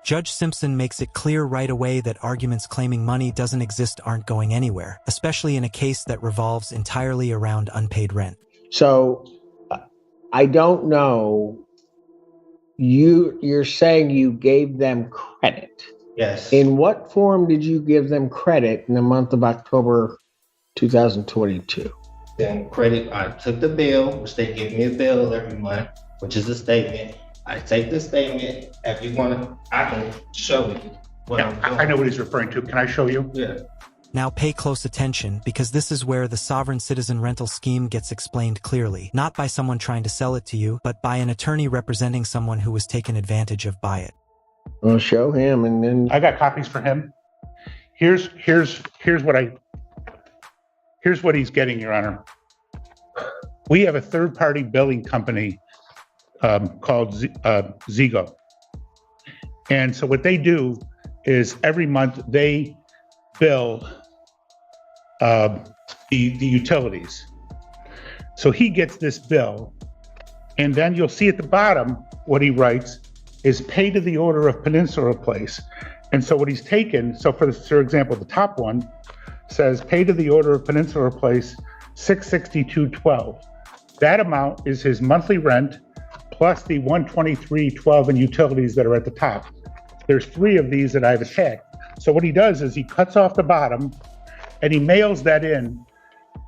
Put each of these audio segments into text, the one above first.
Judge Simpson makes it clear right away that arguments claiming money doesn't exist aren't going anywhere, especially in a case that revolves entirely around unpaid rent. So, I don't know. You're saying you gave them credit. Yes. In what form did you give them credit in the month of October 2022? Then credit, I took the bill, which they give me a bill every month, which is a statement. I take the statement. If you want to, I can show you what I'm doing. I know what he's referring to. Can I show you? Yeah. Now pay close attention, because this is where the sovereign citizen rental scheme gets explained clearly, not by someone trying to sell it to you, but by an attorney representing someone who was taken advantage of by it. Well, show him, and then I got copies for him. Here's what he's getting, Your Honor. We have a third-party billing company called Zigo. And so what they do is every month they bill the utilities. So he gets this bill, and then you'll see at the bottom what he writes is pay to the order of Peninsula Place. And so what he's taken, so for example, the top one says pay to the order of Peninsula Place, $662.12. That amount is his monthly rent plus the $123.12 in utilities that are at the top. There's 3 of these that I've attacked. So what he does is he cuts off the bottom and he mails that in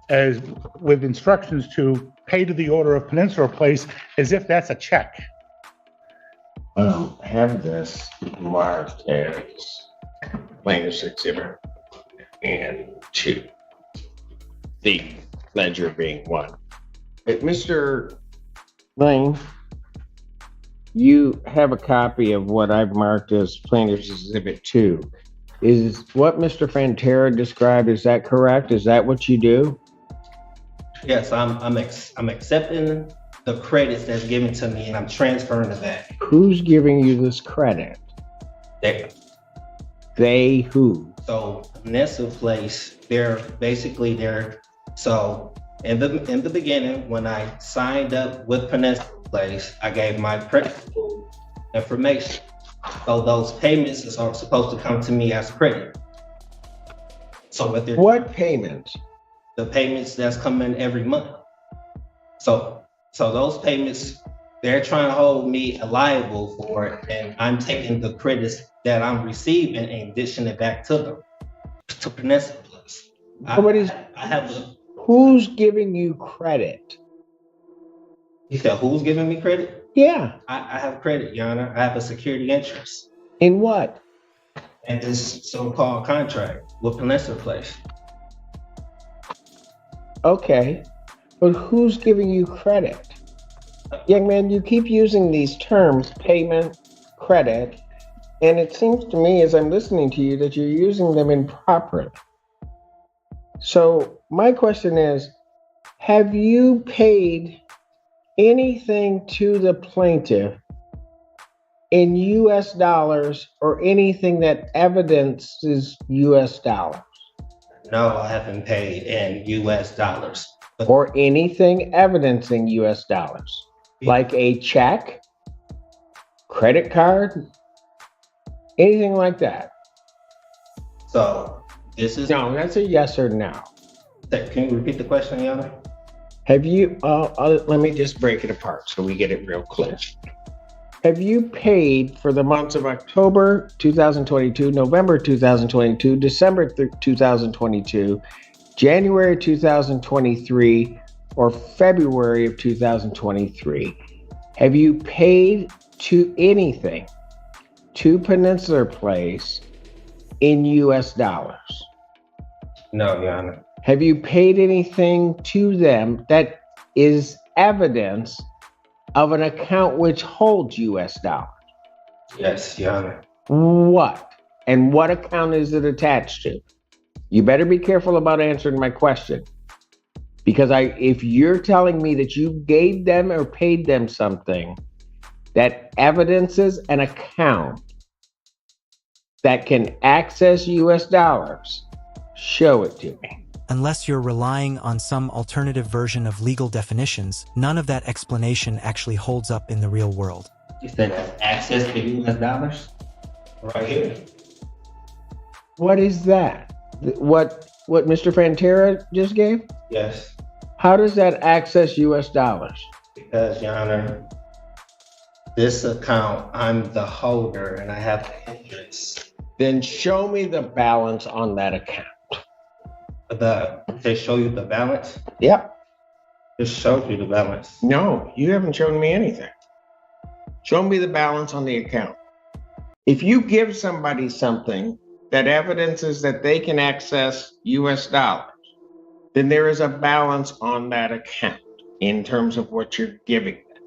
as with instructions to pay to the order of Peninsula Place as if that's a check. have this marked as plaintiff's exhibit and 2. The ledger being 1. Mr. Lane, you have a copy of what I've marked as plaintiff's exhibit 2. Is what Mr. Fantera described, is that correct? Is that what you do? Yes, I'm accepting the credits that's given to me and I'm transferring it back. Who's giving you this credit? They who? So Peninsula Place, so in the beginning when I signed up with Peninsula Place, I gave my principal information. So those payments are supposed to come to me as credit. So what payments? The payments that's coming every month. So those payments, they're trying to hold me liable for it, and I'm taking the credits that I'm receiving and dishing it back to them, to Peninsula Place. Who's giving you credit? You said who's giving me credit? Yeah. I have credit, Your Honor. I have a security interest. In what? In this so-called contract with Peninsula Place. Okay, but who's giving you credit? Young man, you keep using these terms, payment, credit, and it seems to me as I'm listening to you that you're using them improperly. So my question is, have you paid anything to the plaintiff in US dollars or anything that evidences US dollars? No, I haven't paid in US dollars. Or anything evidencing US dollars, like a check, credit card, anything like that. So this is... No, that's a yes or no. Can you repeat the question, Your Honor? Have you, let me just break it apart so we get it real clear. Have you paid for the months of October 2022, November 2022, December 2022, January 2023, or February of 2023? Have you paid to anything to Peninsula Place in US dollars? No, Your Honor. Have you paid anything to them that is evidence of an account which holds US dollars? Yes, Your Honor. What? And what account is it attached to? You better be careful about answering my question. Because if you're telling me that you gave them or paid them something that evidences an account that can access US dollars, show it to me. Unless you're relying on some alternative version of legal definitions, none of that explanation actually holds up in the real world. You said access to US dollars? Right here. What is that? What Mr. Fantera just gave? Yes. How does that access US dollars? Because, Your Honor, this account, I'm the holder and I have the interest. Then show me the balance on that account. They show you the balance? Yep. Just showed you the balance. No, you haven't shown me anything. Show me the balance on the account. If you give somebody something that evidences that they can access US dollars, then there is a balance on that account in terms of what you're giving them.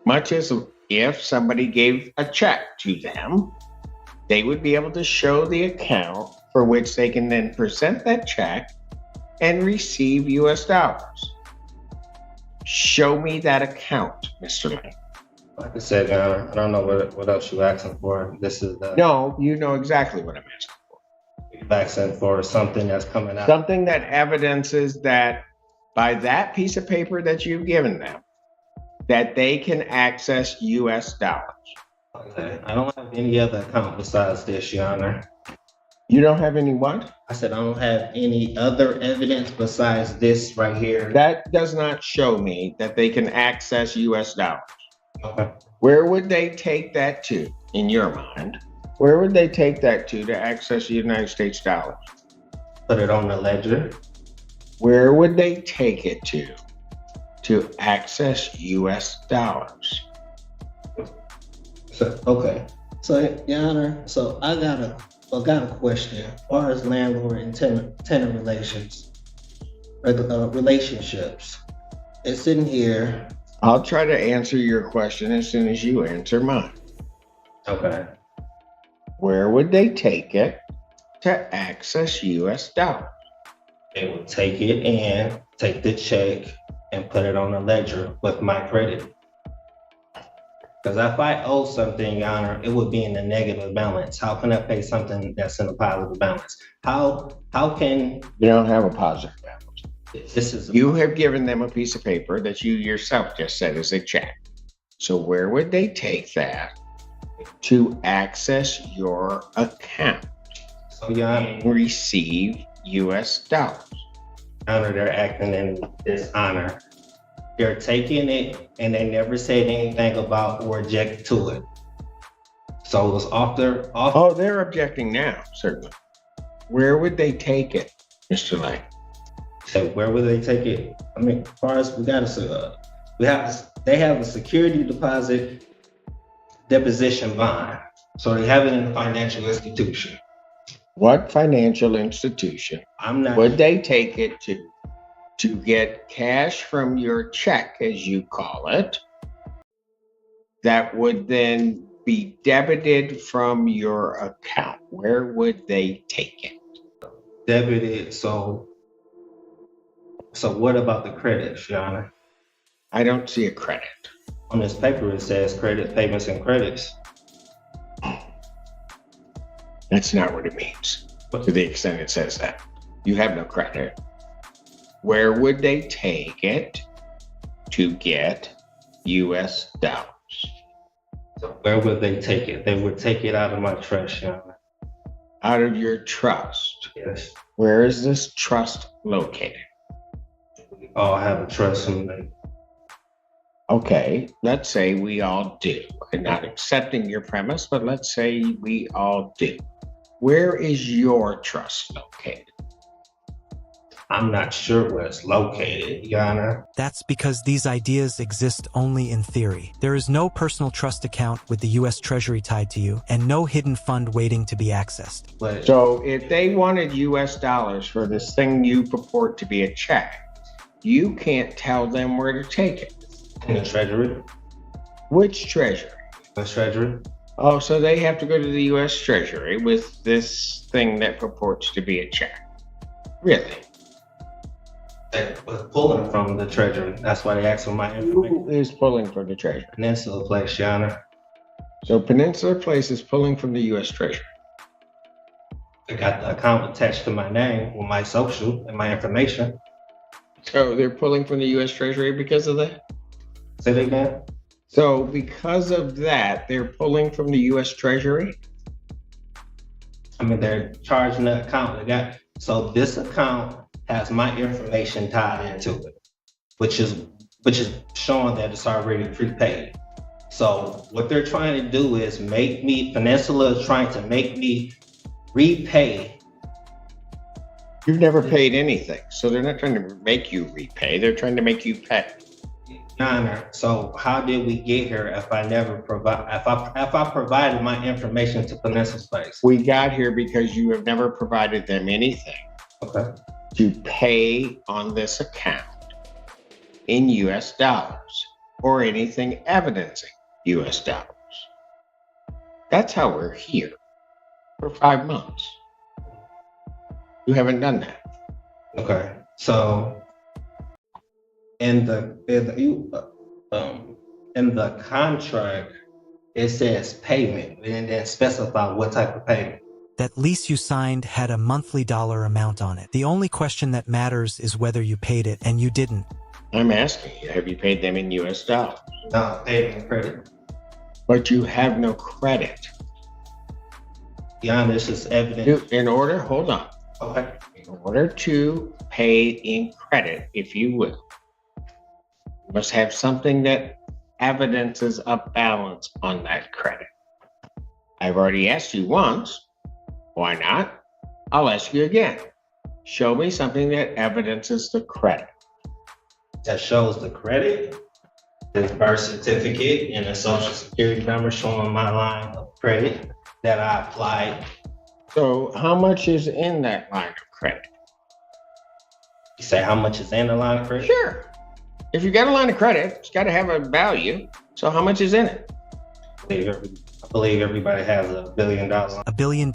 Much as if somebody gave a check to them, they would be able to show the account for which they can then present that check and receive US dollars. Show me that account, Mr. Lane. Like I said, Your Honor, I don't know what else you're asking for. This is the No, you know exactly what I'm asking for. you're asking for something that's coming out. Something that evidences that by that piece of paper that you've given them, that they can access US dollars. Okay. I don't have any other account besides this, Your Honor. You don't have any what? I said I don't have any other evidence besides this right here. That does not show me that they can access US dollars. Okay. Where would they take that to, in your mind? Where would they take that to access the United States dollars? Put it on the ledger. Where would they take it to access US dollars? Okay. So, Your Honor, so I got a question. As far as landlord and tenant relationships, it's in here. I'll try to answer your question as soon as you answer mine. Okay. Where would they take it to access US dollars? They will take it and take the check and put it on the ledger with my credit. Because if I owe something, Your Honor, it would be in a negative balance. How can I pay something that's in a positive balance? How can You don't have a positive balance. this is You have given them a piece of paper that you yourself just said is a check. So where would they take that to access your account so, Your Honor, and receive US dollars? they're acting in dishonor. They're taking it and they never said anything about or object to it. So it was off. Oh, they're objecting now, certainly. Where would they take it, Mr. Lane? So where would they take it? I mean, as far as they have a security deposit deposition bond. So they have it in a financial institution. What financial institution I'm not. would they take it to get cash from your check, as you call it, that would then be debited from your account? Where would they take it? Debited. So what about the credits, Your Honor? I don't see a credit. On this paper, it says credit, payments, and credits. That's not what it means, to the extent it says that. You have no credit. Where would they take it to get US dollars? So where would they take it? They would take it out of my trust, Your Honor. Out of your trust. Yes. Where is this trust located? We all have a trust in them. Okay, let's say we all do. I'm not accepting your premise, but let's say we all do. Where is your trust located? I'm not sure where it's located, Your Honor. That's because these ideas exist only in theory. There is no personal trust account with the U.S. Treasury tied to you, and no hidden fund waiting to be accessed. But So if they wanted US dollars for this thing you purport to be a check, you can't tell them where to take it. in the Treasury, Which treasury? the Treasury, Oh, so they have to go to the US Treasury with this thing that purports to be a check. Really? they was pulling from the Treasury. That's why they asked for my information. Who is pulling from the Treasury? Peninsula Place, Your Honor. So Peninsula Place is pulling from the US Treasury. They got the account attached to my name with my social and my information. So they're pulling from the US Treasury because of that? Say that again? So because of that, they're pulling from the US Treasury? I mean, they're charging the account. So this account has my information tied into it, which is showing that it's already prepaid. So what they're trying to do is Peninsula is trying to make me repay. You've never paid anything, so they're not trying to make you repay. They're trying to make you pay. Your Honor, so how did we get here if I provided my information to Peninsula Space? We got here because you have never provided them anything Okay. to pay on this account in US dollars or anything evidencing US dollars. That's how we're here for 5 months. You haven't done that. Okay. So in the contract, it says payment and then specify what type of payment. That lease you signed had a monthly dollar amount on it. The only question that matters is whether you paid it, and you didn't. I'm asking you, have you paid them in US dollars? No, paid in credit. But you have no credit. Beyond this is evident. Hold on. Okay. In order to pay in credit, if you will, you must have something that evidences a balance on that credit. I've already asked you once. Why not? I'll ask you again. Show me something that evidences the credit. That shows the credit, the birth certificate, and a social security number showing my line of credit that I applied. So how much is in that line of credit? You say how much is in the line of credit? Sure. If you got a line of credit, it's got to have a value. So how much is in it? I believe everybody has $1 billion. $1 billion?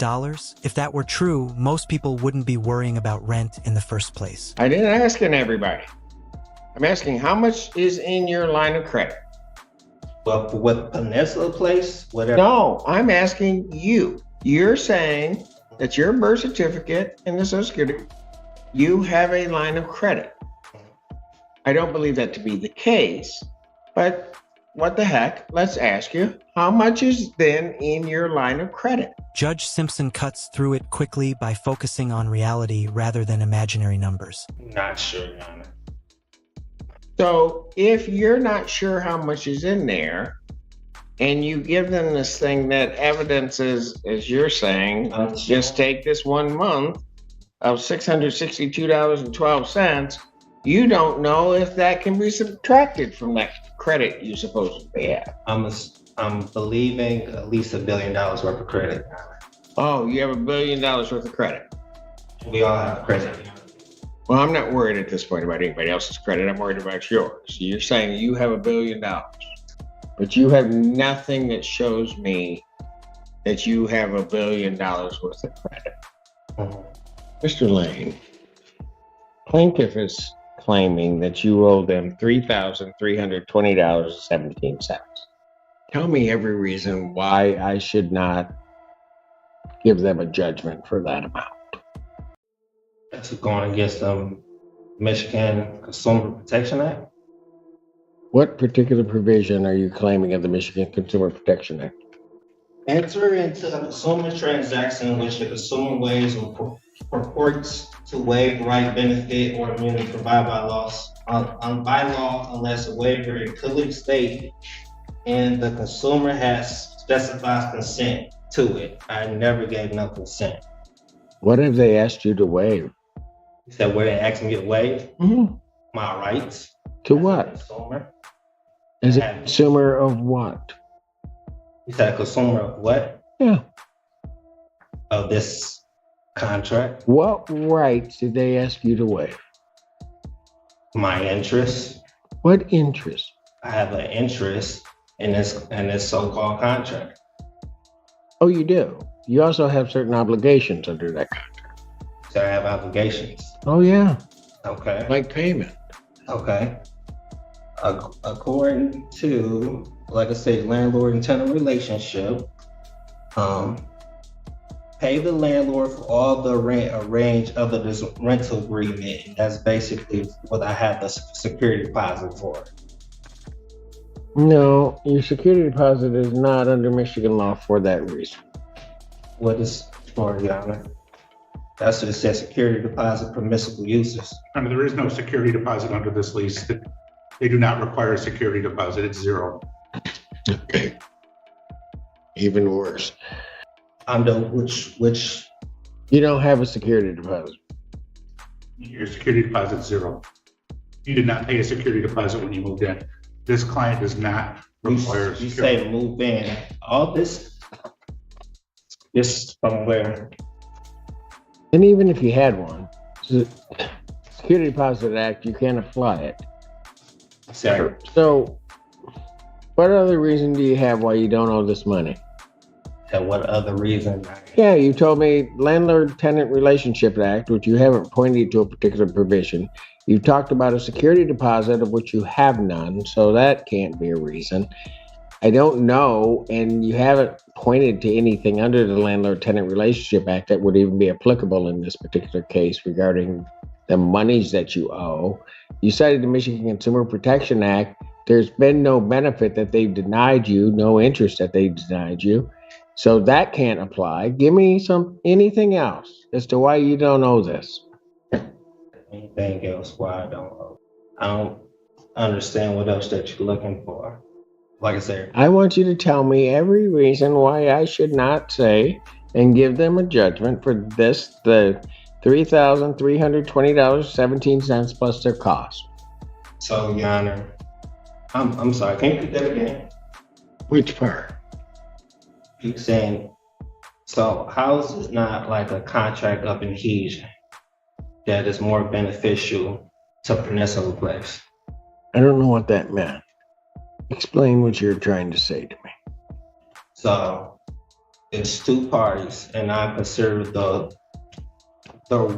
If that were true, most people wouldn't be worrying about rent in the first place. I didn't ask everybody. I'm asking how much is in your line of credit? Well, for what Peninsula Place, whatever. No, I'm asking you. You're saying that your birth certificate and the Social Security, you have a line of credit. I don't believe that to be the case, but what the heck? Let's ask you, how much is then in your line of credit? Judge Simpson cuts through it quickly by focusing on reality rather than imaginary numbers. Not sure, Your Honor. So if you're not sure how much is in there, and you give them this thing that evidences, as you're saying, just take this 1 month of $662.12, you don't know if that can be subtracted from that credit you supposedly have. I'm believing at least $1 billion worth of credit. Oh, you have $1 billion worth of credit. We all have credit. Well, I'm not worried at this point about anybody else's credit. I'm worried about yours. You're saying you have $1 billion, but you have nothing that shows me that you have $1 billion worth of credit. Mr. Lane, plaintiff is claiming that you owe them $3,320.17. Tell me every reason why I should not give them a judgment for that amount. That's going against the Michigan Consumer Protection Act. What particular provision are you claiming of the Michigan Consumer Protection Act? Enter into a consumer transaction in which the consumer waives or purports to waive right, benefit, or immunity provided by law, unless a waiver is clearly stated and the consumer has specified consent to it. I never gave no consent. What have they asked you to waive? You said where they asked me to waive my rights. To what? Consumer. As a consumer of what? You said a consumer of what? Yeah. Of this contract. What rights did they ask you to waive? My interest. What interest? I have an interest in this so-called contract. Oh, you do? You also have certain obligations under that contract. So I have obligations. Oh, yeah. Okay. Like payment. Okay. According to, like I said, landlord and tenant relationship, pay the landlord for all the rent arranged under this rental agreement. And that's basically what I have the security deposit for. No, your security deposit is not under Michigan law for that reason. What is Or, Your Honor. That's what it says, security deposit permissible uses. And there is no security deposit under this lease. They do not require a security deposit. It's zero. Okay. Even worse. Under which You don't have a security deposit. Your security deposit is zero. You did not pay a security deposit when you moved in. This client does not require you security. say move in, all this from where? And even if you had one, the Security Deposit Act, you can't apply it. Sorry. So, what other reason do you have why you don't owe this money? And what other reason? Yeah, you told me Landlord-Tenant Relationship Act, which you haven't pointed to a particular provision. You talked about a security deposit of which you have none, so that can't be a reason. I don't know, and you haven't pointed to anything under the Landlord-Tenant Relationship Act that would even be applicable in this particular case regarding the monies that you owe. You cited the Michigan Consumer Protection Act. There's been no benefit that they've denied you, no interest that they've denied you. So that can't apply. Give me anything else as to why you don't owe this. Anything else why I don't know? I don't understand what else that you're looking for. Like I said, I want you to tell me every reason why I should not say and give them a judgment for this, the $3,320.17 plus their cost. so Your Honor, I'm sorry, can you repeat that again? Which part? You're saying, so how is this not like a contract of adhesion that is more beneficial to Peninsula Place? I don't know what that meant. Explain what you're trying to say to me. So it's two parties, and I consider the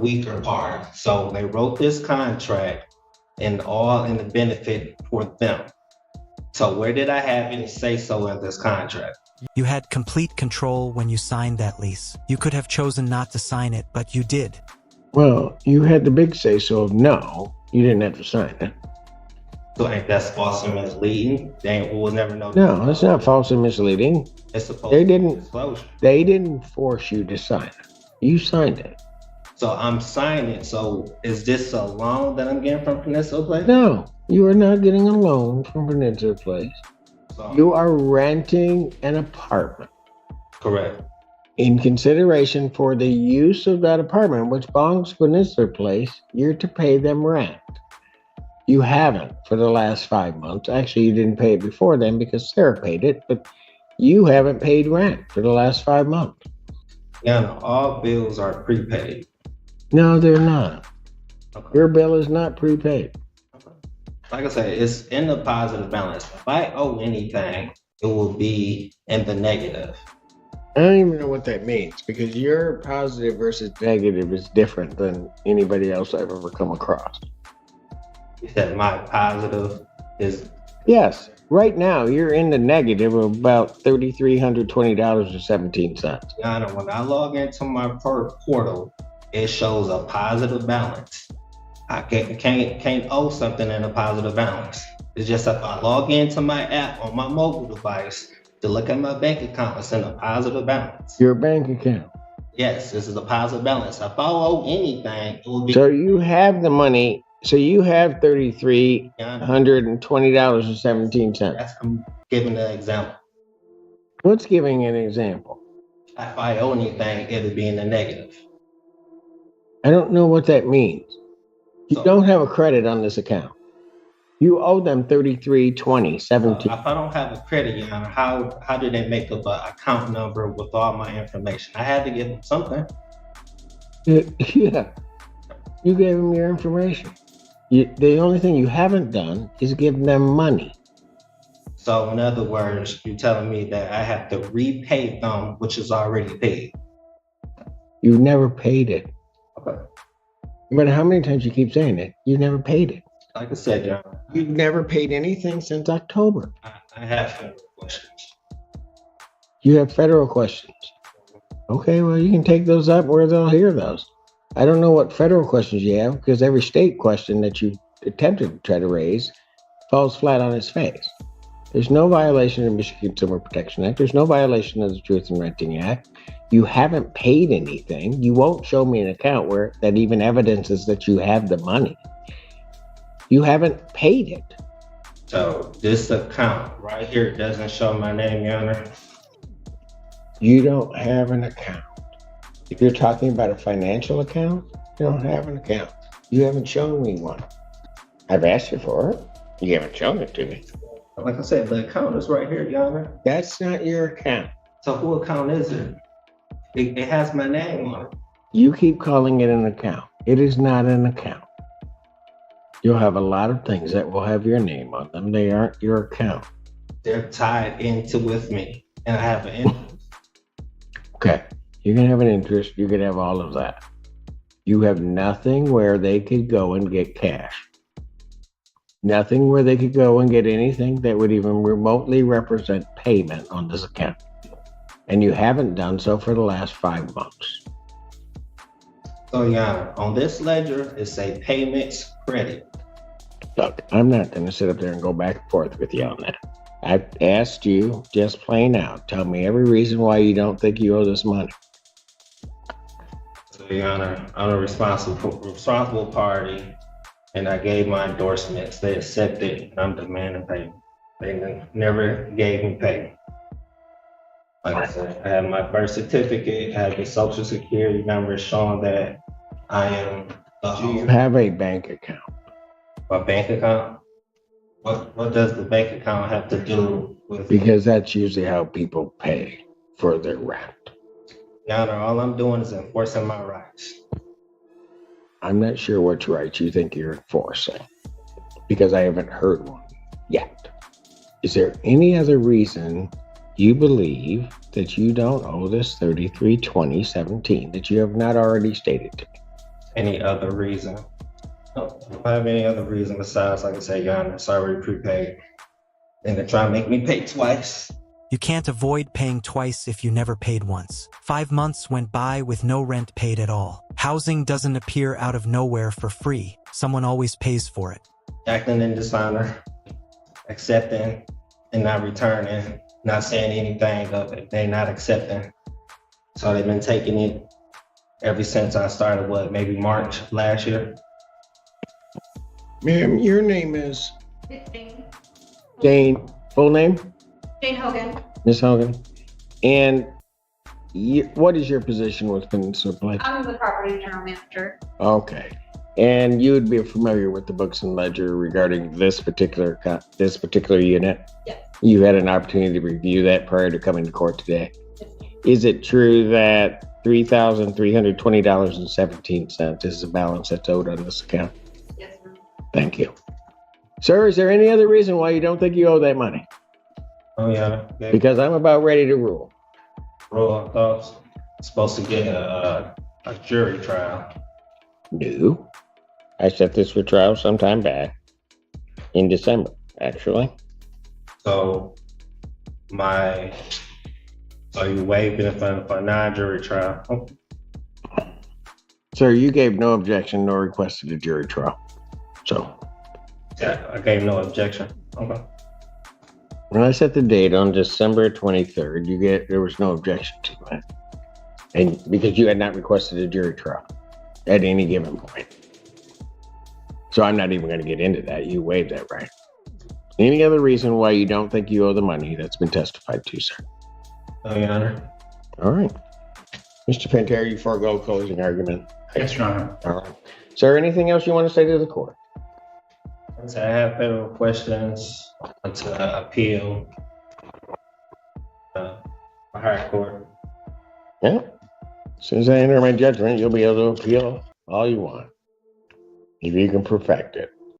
weaker part. So they wrote this contract and all in the benefit for them. So where did I have any say so in this contract? You had complete control when you signed that lease. You could have chosen not to sign it, but you did. Well, you had the big say so of no. You didn't have to sign it. So ain't that false and misleading? We'll never know. No, that's not false and misleading. It's supposed They to be didn't. disclosure. They didn't force you to sign it. You signed it. So I'm signing. So is this a loan that I'm getting from Peninsula Place? No, you are not getting a loan from Peninsula Place. So, You are renting an apartment. correct. In consideration for the use of that apartment, which belongs to Peninsula Place, you're to pay them rent. You haven't for the last 5 months. Actually, you didn't pay it before then because Sarah paid it, but you haven't paid rent for the last 5 months. Yeah, no, all bills are prepaid. No, they're not. Okay. Your bill is not prepaid. Like I said, it's in the positive balance. If I owe anything, it will be in the negative. I don't even know what that means because your positive versus negative is different than anybody else I've ever come across. You said my positive is Yes, right now you're in the negative of about $3,320.17. Yana. When I log into my portal, it shows a positive balance. I can't owe something in a positive balance. It's just if I log into my app on my mobile device to look at my bank account, it's in a positive balance. Your bank account. Yes, this is a positive balance. If I owe anything, it will be. So you have the money. So you have $3,320.17. I'm giving an example. What's giving an example? If I owe anything, it'll be in the negative. I don't know what that means. You So- don't have a credit on this account. You owe them $33.20.17. If I don't have a credit, Yana, how did they make up an account number with all my information? I had to give them something. Yeah, you gave them your information. The only thing you haven't done is give them money. So in other words, you're telling me that I have to repay them, which is already paid. You never paid it. Okay. No matter how many times you keep saying it, you never paid it. Like I said, John, You've never paid anything since October. I have federal questions. You have federal questions. Okay, well, you can take those up where they'll hear those. I don't know what federal questions you have because every state question that you attempted to try to raise falls flat on its face. There's no violation of the Michigan Consumer Protection Act. There's no violation of the Truth in Renting Act. You haven't paid anything. You won't show me an account where that even evidences that you have the money. You haven't paid it. So this account right here doesn't show my name, Your Honor. You don't have an account. If you're talking about a financial account, you don't have an account. You haven't shown me one. I've asked you for it. You haven't shown it to me. Like I said, the account is right here, Your Honor. That's not your account. So who account is it? It has my name on it. You keep calling it an account. It is not an account. You'll have a lot of things that will have your name on them. They aren't your account. They're tied into with me, and I have an interest. Okay. You can have an interest. You can have all of that. You have nothing where they could go and get cash. Nothing where they could go and get anything that would even remotely represent payment on this account. And you haven't done so for the last 5 months. So, Your Honor, on this ledger, it say payments credit. Look, I'm not going to sit up there and go back and forth with you on that. I've asked you just plain out. Tell me every reason why you don't think you owe this money. So, Your Honor, I'm a responsible party, and I gave my endorsements. They accepted, and I'm demanding payment. They never gave me payment. Like I said, I have my birth certificate, I have the social security number showing that I am Do you have a bank account? my bank account. What does the bank account have to do with? Because that's usually how people pay for their rent. Your Honor, all I'm doing is enforcing my rights. I'm not sure which rights you think you're enforcing because I haven't heard one yet. Is there any other reason you believe that you don't owe this $33,2017 that you have not already stated to me? Any other reason? No, I don't have any other reason besides, like I said, Your Honor, it's already prepaid. And they're trying to make me pay twice. You can't avoid paying twice if you never paid once. 5 months went by with no rent paid at all. Housing doesn't appear out of nowhere for free. Someone always pays for it. Acting in dishonor, accepting and not returning, not saying anything of it. They're not accepting. So they've been taking it ever since I started, maybe March last year. Ma'am, your name is It's Jane. Jane. Full name? Jane Hogan. Miss Hogan. And what is your position with Peninsula Place? I'm the property general manager. Okay. And you would be familiar with the books and ledger regarding this particular unit? Yes. You had an opportunity to review that prior to coming to court today. Yes. Is it true that $3,320.17 is the balance that's owed on this account? Yes, ma'am. Thank you. Sir, is there any other reason why you don't think you owe that money? Oh, yeah. Because I'm about ready to rule. Bro, I thought I was supposed to get a jury trial. No. I set this for trial sometime back in December, actually. So you waived it for a non-jury trial. Oh, Sir, you gave no objection nor requested a jury trial. So yeah, I gave no objection. Okay. when I set the date on December 23rd, there was no objection to it. And because you had not requested a jury trial at any given point. So I'm not even going to get into that. You waived that right. Any other reason why you don't think you owe the money that's been testified to, sir? Oh, Your Honor. All right. Mr. Pantera, you forego closing argument. Yes, Your Honor. All right. Sir, anything else you want to say to the court? So I have federal questions to appeal a higher court. Yeah. As soon as I enter my judgment, you'll be able to appeal all you want. If you can perfect it.